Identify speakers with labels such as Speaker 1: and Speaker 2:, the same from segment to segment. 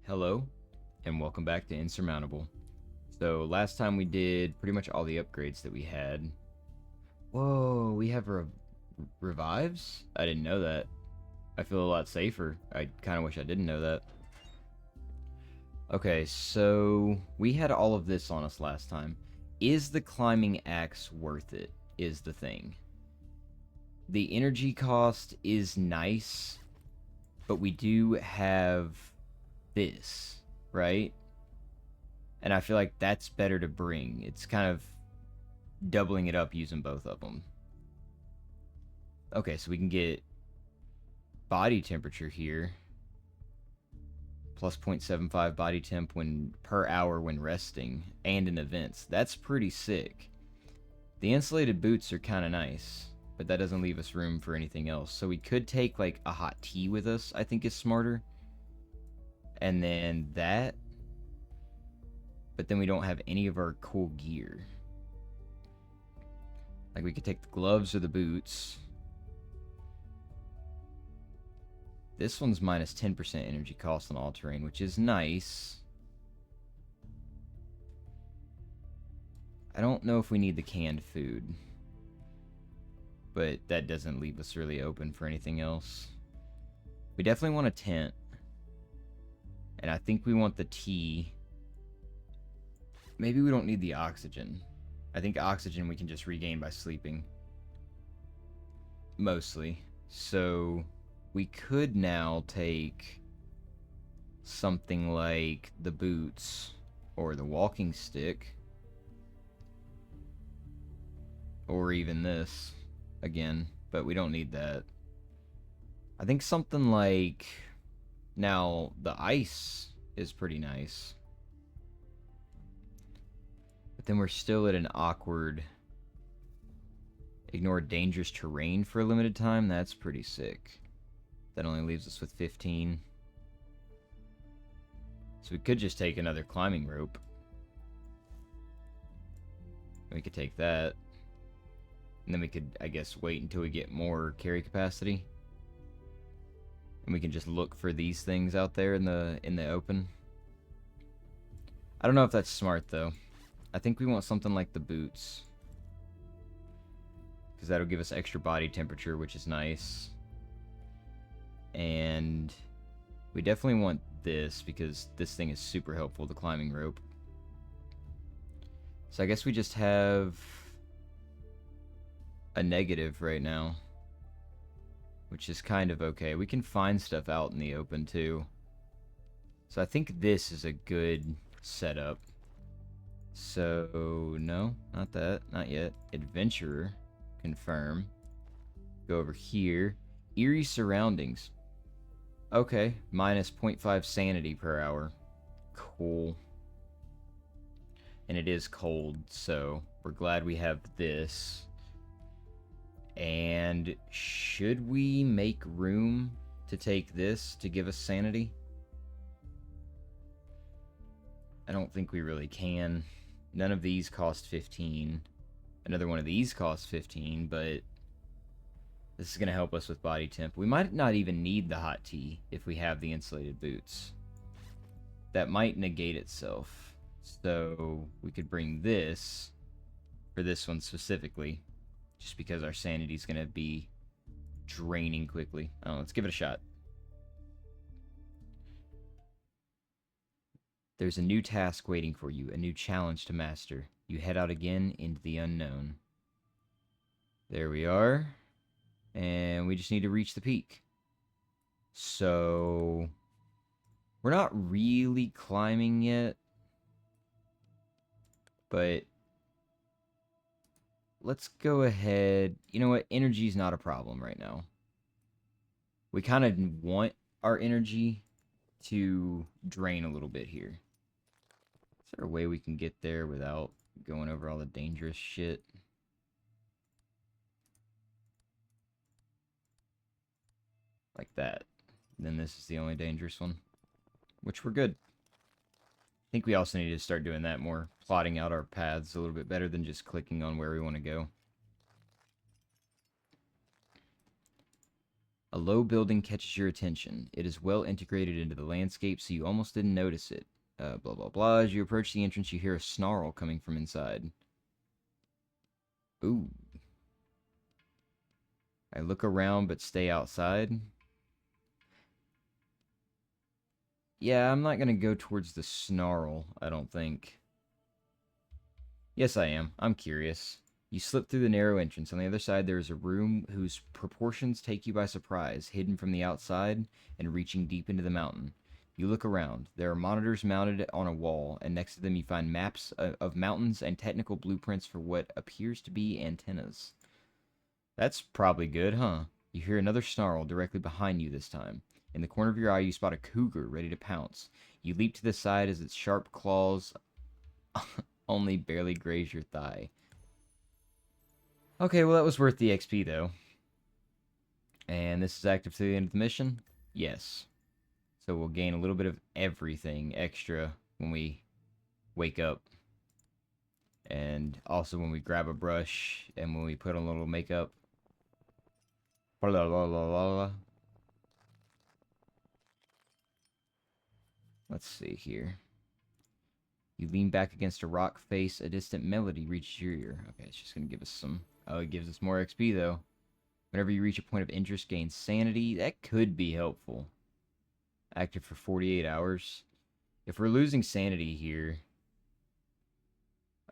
Speaker 1: Hello, and welcome back to Insurmountable. So, last time we did pretty much all the upgrades that we had. Whoa, we have revives? I didn't know that. I feel a lot safer. I kind of wish I didn't know that. Okay, so we had all of this on us last time. Is the climbing axe worth it? Is the thing. The energy cost is nice, but we do have this, right? And I feel like that's better to bring. It's kind of doubling it up using both of them. Okay, so we can get body temperature here. Plus 0.75 body temp when per hour when resting and in events. That's pretty sick. The insulated boots are kind of nice, but that doesn't leave us room for anything else. So we could take like a hot tea with us, I think is smarter. And then that. But then we don't have any of our cool gear. Like we could take the gloves or the boots. This one's minus 10% energy cost on all terrain, which is nice. I don't know if we need the canned food. But that doesn't leave us really open for anything else. We definitely want a tent. And I think we want the tea. Maybe we don't need the oxygen. I think oxygen we can just regain by sleeping. Mostly. So we could now take something like the boots or the walking stick. Or even this again, but we don't need that. I think something like... Now, the ice is pretty nice. But then we're still at an awkward... Ignore dangerous terrain for a limited time. That's pretty sick. That only leaves us with 15. So we could just take another climbing rope. We could take that. And then we could, I guess, wait until we get more carry capacity. And we can just look for these things out there in the open. I don't know if that's smart, though. I think we want something like the boots. Because that'll give us extra body temperature, which is nice. And we definitely want this, because this thing is super helpful, the climbing rope. So I guess we just have a negative right now, which is kind of okay. We can find stuff out in the open, too. So I think this is a good setup. So, no, not that. Not yet. Adventurer. Confirm. Go over here. Eerie surroundings. Okay. Minus 0.5 sanity per hour. Cool. And it is cold, so we're glad we have this. And should we make room to take this to give us sanity? I don't think we really can. None of these cost 15. Another one of these costs 15, but this is going to help us with body temp. We might not even need the hot tea if we have the insulated boots. That might negate itself. So we could bring this for this one specifically, just because our sanity is going to be draining quickly. Oh, let's give it a shot. There's a new task waiting for you, a new challenge to master. You head out again into the unknown. There we are. And we just need to reach the peak. So we're not really climbing yet. But let's go ahead. You know what? Energy's not a problem right now. We kind of want our energy to drain a little bit here. Is there a way we can get there without going over all the dangerous shit? Like that. And then this is the only dangerous one. Which we're good. I think we also need to start doing that more. Plotting out our paths a little bit better than just clicking on where we want to go. A low building catches your attention. It is well integrated into the landscape, so you almost didn't notice it. Blah, blah, blah. As you approach the entrance, you hear a snarl coming from inside. Ooh. I look around but stay outside. Yeah, I'm not going to go towards the snarl, I don't think. Yes, I am. I'm curious. You slip through the narrow entrance. On the other side, there is a room whose proportions take you by surprise, hidden from the outside and reaching deep into the mountain. You look around. There are monitors mounted on a wall, and next to them you find maps of mountains and technical blueprints for what appears to be antennas. That's probably good, huh? You hear another snarl directly behind you this time. In the corner of your eye, you spot a cougar ready to pounce. You leap to the side as its sharp claws only barely graze your thigh. Okay, well, that was worth the XP, though. And this is active to the end of the mission? Yes. So we'll gain a little bit of everything extra when we wake up. And also when we grab a brush and when we put on a little makeup. Blah, blah, blah, blah. Let's see here. You lean back against a rock face. A distant melody reaches your ear. Okay, it's just going to give us some... Oh, it gives us more XP, though. Whenever you reach a point of interest, gain sanity. That could be helpful. Active for 48 hours. If we're losing sanity here...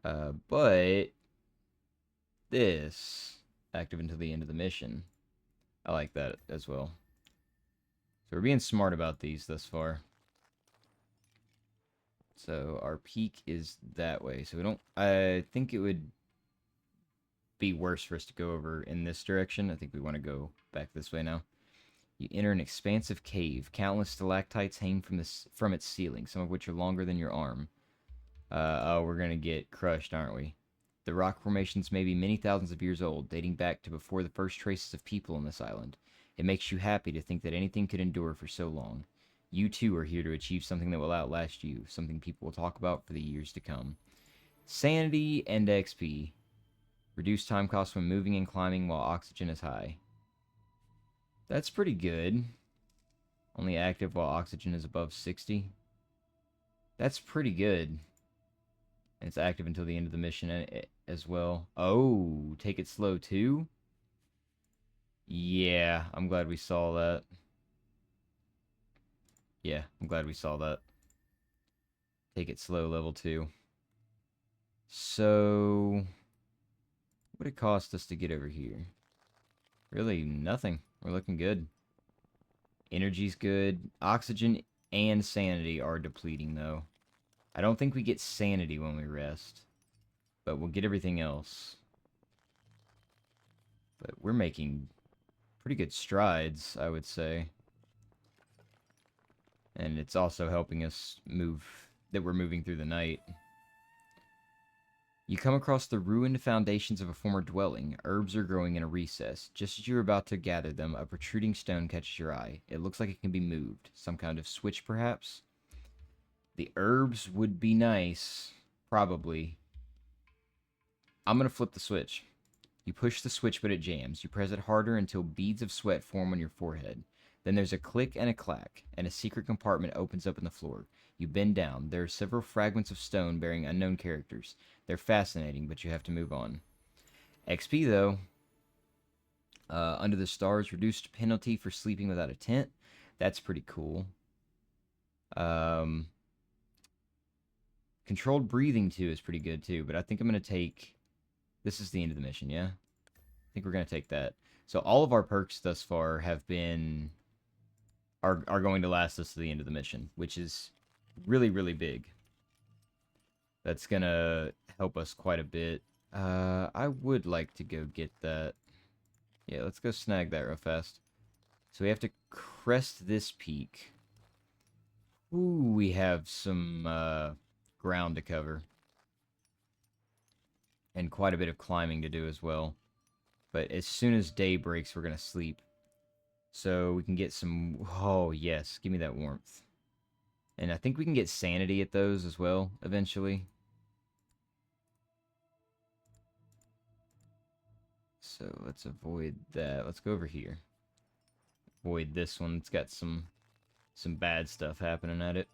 Speaker 1: but... This... Active until the end of the mission. I like that as well. So we're being smart about these thus far. So our peak is that way. So we don't... I think it would be worse for us to go over in this direction. I think we want to go back this way now. You enter an expansive cave. Countless stalactites hang from its ceiling, some of which are longer than your arm. Oh, we're going to get crushed, aren't we? The rock formations may be many thousands of years old, dating back to before the first traces of people on this island. It makes you happy to think that anything could endure for so long. You too are here to achieve something that will outlast you, something people will talk about for the years to come. Sanity and XP. Reduce time cost when moving and climbing while oxygen is high. That's pretty good. Only active while oxygen is above 60. That's pretty good. And it's active until the end of the mission as well. Oh, take it slow too? Yeah, I'm glad we saw that. Yeah, I'm glad we saw that. Take it slow, level 2. So, what would it cost us to get over here? Really, nothing. We're looking good. Energy's good. Oxygen and sanity are depleting, though. I don't think we get sanity when we rest. But we'll get everything else. But we're making pretty good strides, I would say. And it's also helping us move, that we're moving through the night. You come across the ruined foundations of a former dwelling. Herbs are growing in a recess. Just as you're about to gather them, a protruding stone catches your eye. It looks like it can be moved. Some kind of switch, perhaps? The herbs would be nice. Probably. I'm going to flip the switch. You push the switch, but it jams. You press it harder until beads of sweat form on your forehead. Then there's a click and a clack, and a secret compartment opens up in the floor. You bend down. There are several fragments of stone bearing unknown characters. They're fascinating, but you have to move on. XP, though. Under the stars, reduced penalty for sleeping without a tent. That's pretty cool. Controlled breathing, too, is pretty good, too. But I think I'm going to take... This is the end of the mission, yeah? I think we're going to take that. So all of our perks thus far have been... Are going to last us to the end of the mission, which is really, really big. That's going to help us quite a bit. I would like to go get that. Yeah, let's go snag that real fast. So we have to crest this peak. Ooh, we have some ground to cover. And quite a bit of climbing to do as well. But as soon as day breaks, we're going to sleep. So we can get some... Oh, yes. Give me that warmth. And I think we can get sanity at those as well, eventually. So let's avoid that. Let's go over here. avoid this one. It's got some bad stuff happening at it.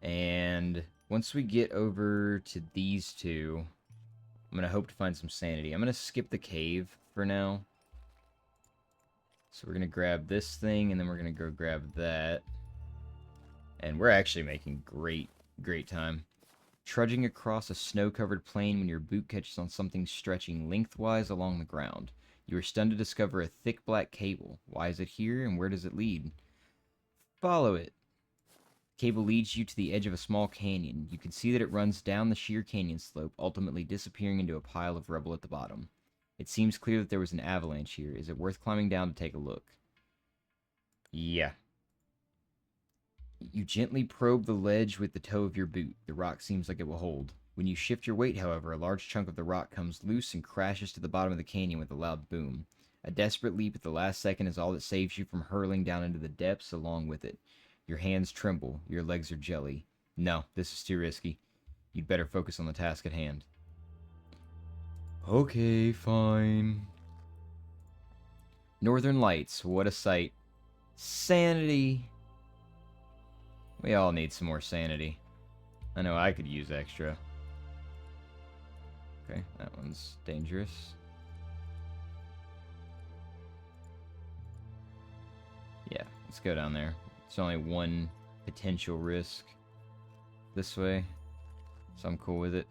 Speaker 1: And once we get over to these two, I'm going to hope to find some sanity. I'm going to skip the cave for now. So we're going to grab this thing, and then we're going to go grab that. And we're actually making great time. Trudging across a snow-covered plain when your boot catches on something stretching lengthwise along the ground. You are stunned to discover a thick black cable. Why is it here, and where does it lead? Follow it. The cable leads you to the edge of a small canyon. You can see that it runs down the sheer canyon slope, ultimately disappearing into a pile of rubble at the bottom. It seems clear that there was an avalanche here. Is it worth climbing down to take a look? Yeah. You gently probe the ledge with the toe of your boot. The rock seems like it will hold. When you shift your weight, however, a large chunk of the rock comes loose and crashes to the bottom of the canyon with a loud boom. A desperate leap at the last second is all that saves you from hurling down into the depths along with it. Your hands tremble. Your legs are jelly. No, this is too risky. You'd better focus on the task at hand. Okay, fine. Northern Lights. What a sight. Sanity. We all need some more sanity. I know I could use extra. Okay, that one's dangerous. Yeah, let's go down there. It's only one potential risk this way, so I'm cool with it.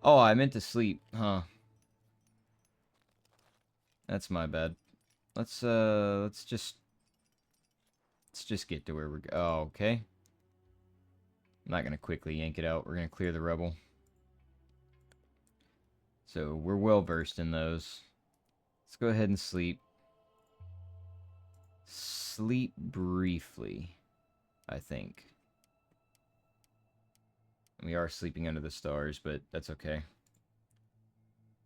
Speaker 1: Oh, I meant to sleep, huh? That's my bad. Let's just get to where we're oh, okay. I'm not gonna quickly yank it out. We're gonna clear the rubble. So we're well versed in those. Let's go ahead and sleep. Sleep briefly, I think. We are sleeping under the stars, but that's okay.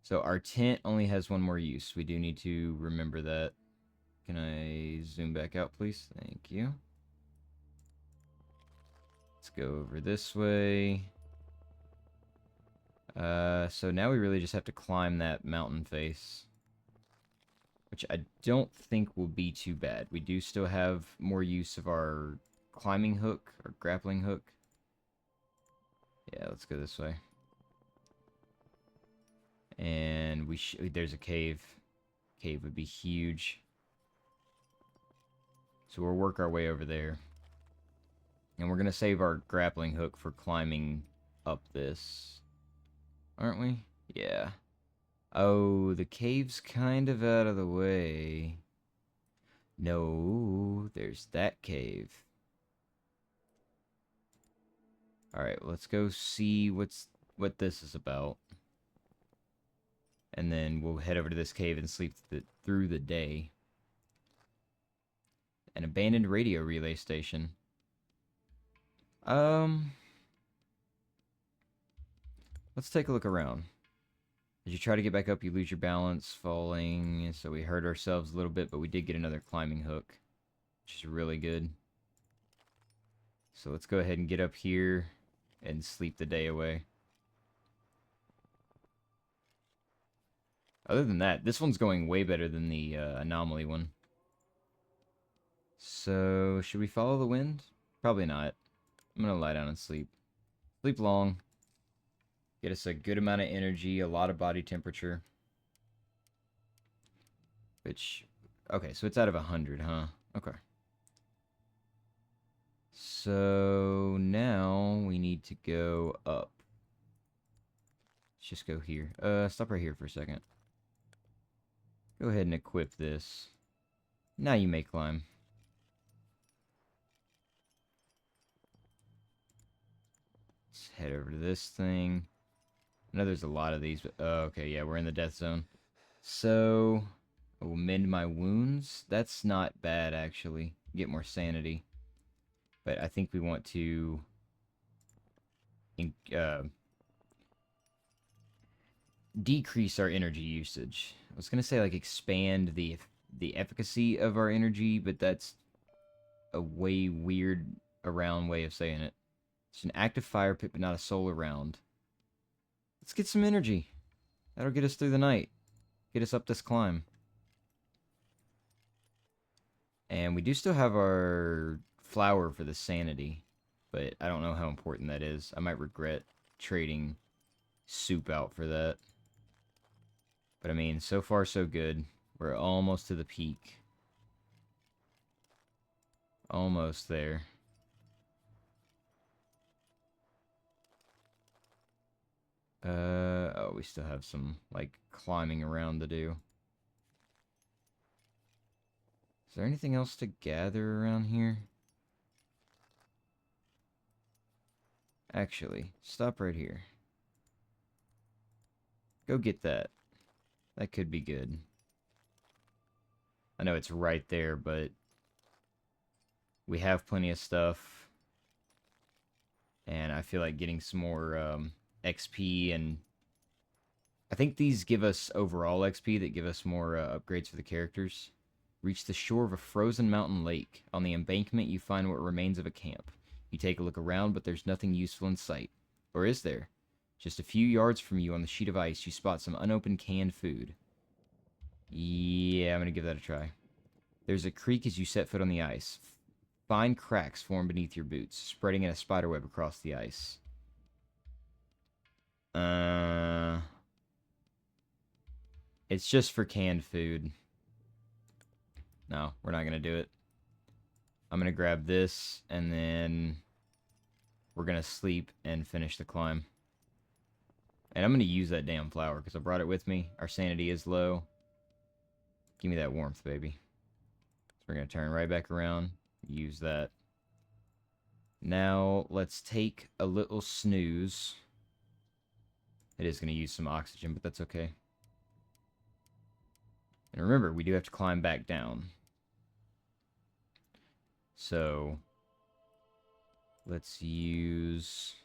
Speaker 1: So our tent only has one more use. We do need to remember that. Can I zoom back out, please? Thank you. Let's go over this way. So now we really just have to climb that mountain face, which I don't think will be too bad. We do still have more use of our climbing hook, or grappling hook. Yeah, let's go this way. And there's a cave. Cave would be huge. So we'll work our way over there. And we're going to save our grappling hook for climbing up this. Aren't we? Yeah. Oh, the cave's kind of out of the way. No, there's that cave. Alright, let's go see what this is about. And then we'll head over to this cave and sleep through the day. An abandoned radio relay station. Let's take a look around. As you try to get back up, you lose your balance, falling. So we hurt ourselves a little bit, but we did get another climbing hook, which is really good. So let's go ahead and get up here and sleep the day away. Other than that, this one's going way better than the anomaly one. So, should we follow the wind? Probably not. I'm gonna lie down and sleep. Sleep long. Get us a good amount of energy, a lot of body temperature. Which, okay, so it's out of 100, huh? Okay. So, now we need to go up. Let's just go here. Stop right here for a second. Go ahead and equip this. Now you may climb. Let's head over to this thing. I know there's a lot of these, but okay, yeah, we're in the death zone. So, I will mend my wounds. That's not bad, actually. Get more sanity. But I think we want to decrease our energy usage. I was gonna say like expand the efficacy of our energy, but that's a way weird around way of saying it. It's an active fire pit, but not a soul around. Let's get some energy. That'll get us through the night. Get us up this climb. And we do still have our flour for the sanity, but I don't know how important that is. I might regret trading soup out for that. But I mean, so far so good. We're almost to the peak. Almost there. Oh, we still have some, like, climbing around to do. Is there anything else to gather around here? Actually, stop right here. Go get that. That could be good. I know it's right there, but we have plenty of stuff. And I feel like getting some more XP, and I think these give us overall XP that give us more upgrades for the characters. Reach the shore of a frozen mountain lake. On the embankment, you find what remains of a camp. You take a look around, but there's nothing useful in sight. Or is there? Just a few yards from you on the sheet of ice, you spot some unopened canned food. Yeah, I'm going to give that a try. There's a creak as you set foot on the ice. Fine cracks form beneath your boots, spreading in a spiderweb across the ice. It's just for canned food. No, we're not going to do it. I'm going to grab this, and then we're going to sleep and finish the climb. And I'm going to use that damn flour, because I brought it with me. Our sanity is low. Give me that warmth, baby. So we're going to turn right back around. Use that. Now, let's take a little snooze. It is going to use some oxygen, but that's okay. And remember, we do have to climb back down. So, let's use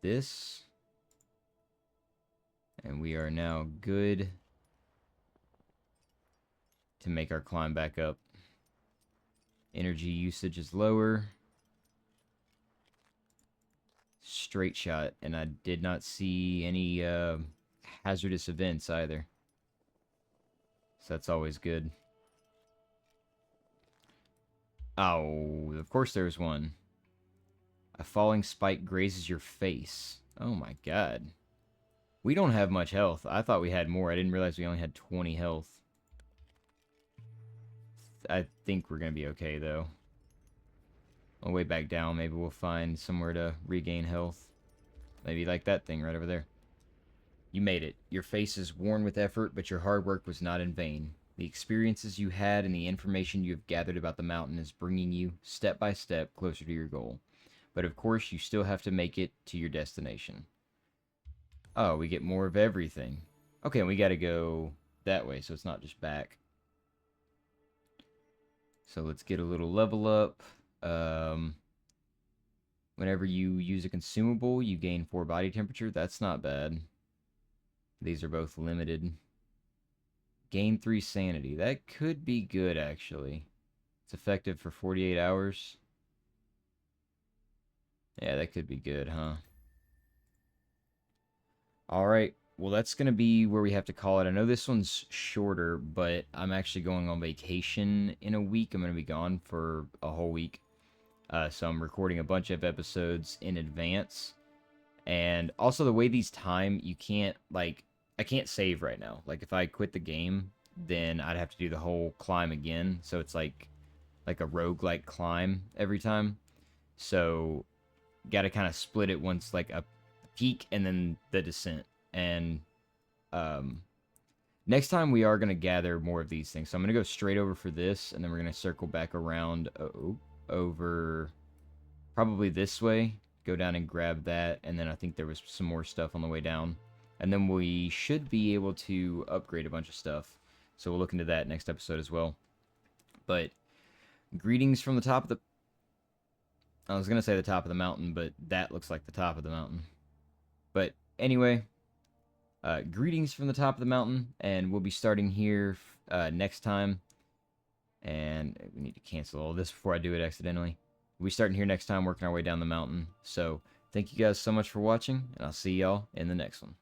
Speaker 1: this. And we are now good to make our climb back up. Energy usage is lower. Straight shot, and I did not see any hazardous events either. So that's always good. Oh, of course there's one. A falling spike grazes your face. Oh my god. We don't have much health. I thought we had more. I didn't realize we only had 20 health. I think we're going to be okay, though. On the way back down, maybe we'll find somewhere to regain health. Maybe like that thing right over there. You made it. Your face is worn with effort, but your hard work was not in vain. The experiences you had and the information you have gathered about the mountain is bringing you, step by step, closer to your goal. But of course, you still have to make it to your destination. Oh, we get more of everything. Okay, and we gotta go that way, so it's not just back. So let's get a little level up. Whenever you use a consumable, you gain 4 body temperature. That's not bad. These are both limited. Gain 3 sanity. That could be good, actually. It's effective for 48 hours. Yeah, that could be good, huh? Alright, well that's going to be where we have to call it. I know this one's shorter, but I'm actually going on vacation in a week. I'm going to be gone for a whole week. So I'm recording a bunch of episodes in advance. And also the way these time, you can't, like, I can't save right now. Like, if I quit the game, then I'd have to do the whole climb again. So it's like a roguelike climb every time. So, got to kind of split it once, like, a peak and then the descent. And next time we are going to gather more of these things. So I'm going to go straight over for this, and then we're going to circle back around over probably this way. Go down and grab that, and then I think there was some more stuff on the way down. And then we should be able to upgrade a bunch of stuff. So we'll look into that next episode as well. But greetings from the top of the... I was going to say the top of the mountain, but that looks like the top of the mountain. But anyway, greetings from the top of the mountain, and we'll be starting here next time. And we need to cancel all this before I do it accidentally. We'll be starting here next time, working our way down the mountain. So thank you guys so much for watching, and I'll see y'all in the next one.